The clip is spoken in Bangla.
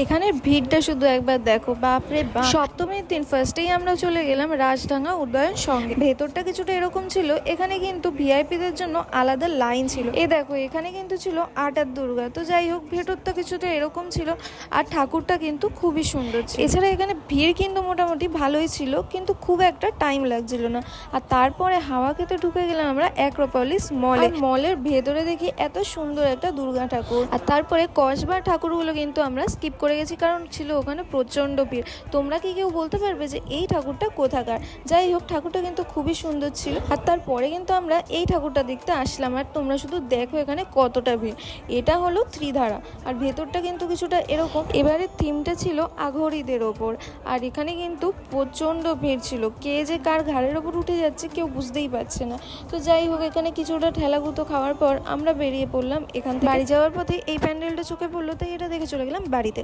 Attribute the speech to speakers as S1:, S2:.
S1: এখানের ভিড়টা শুধু একবার দেখো, বাপরে বাপ। সপ্তমীর দিন ফার্স্টেই আমরা চলে গেলাম রাজডাঙ্গা উদয়ন সঙ্গে। ভেতরটা কিছুটা এরকম ছিল, এখানে কিন্তু ভিআইপিদের জন্য আলাদা লাইন ছিল। এ দেখো এখানে কিন্তু ছিল আটার দুর্গা। তো যাই হোক, ভেতরটা কিছুটা এরকম ছিল, আর ঠাকুরটা কিন্তু খুবই সুন্দর ছিল। এছাড়া এখানে ভিড় কিন্তু মোটামুটি ভালোই ছিল, কিন্তু খুব একটা টাইম লাগছিল না। আর তারপরে হাওয়া খেতে ঢুকে গেলাম আমরা অ্যাক্রোপলিস মলে। মলের ভেতরে দেখি এত সুন্দর একটা দুর্গা ঠাকুর। আর তারপরে কসবার ঠাকুরগুলো কিন্তু আমরা স্কিপ করে গেছি, কারণ ছিল ওখানে প্রচণ্ড ভিড়। তোমরা কি কেউ বলতে পারবে যে এই ঠাকুরটা কোথাকার? যাই হোক, ঠাকুরটা কিন্তু খুবই সুন্দর ছিল। আর তারপরে কিন্তু আমরা এই ঠাকুরটা দেখতে আসলাম। আর তোমরা শুধু দেখো এখানে কতটা ভিড়। এটা হলো ত্রিধারা, আর ভেতরটা কিন্তু কিছুটা এরকম। এবারে থিমটা ছিল আঘরিদের ওপর, আর এখানে কিন্তু প্রচণ্ড ভিড় ছিল। কে যে কার ঘাড়ের ওপর উঠে যাচ্ছে কেউ বুঝতেই পারছে না। তো যাই হোক, এখানে কিছুটা ঠেলাগুতো খাওয়ার পর আমরা বেরিয়ে পড়লাম এখান থেকে। বাড়ি যাওয়ার পথে এই প্যান্ডেলটা চোখে পড়লো, তাই এটা দেখে চলে গেলাম বাড়িতে।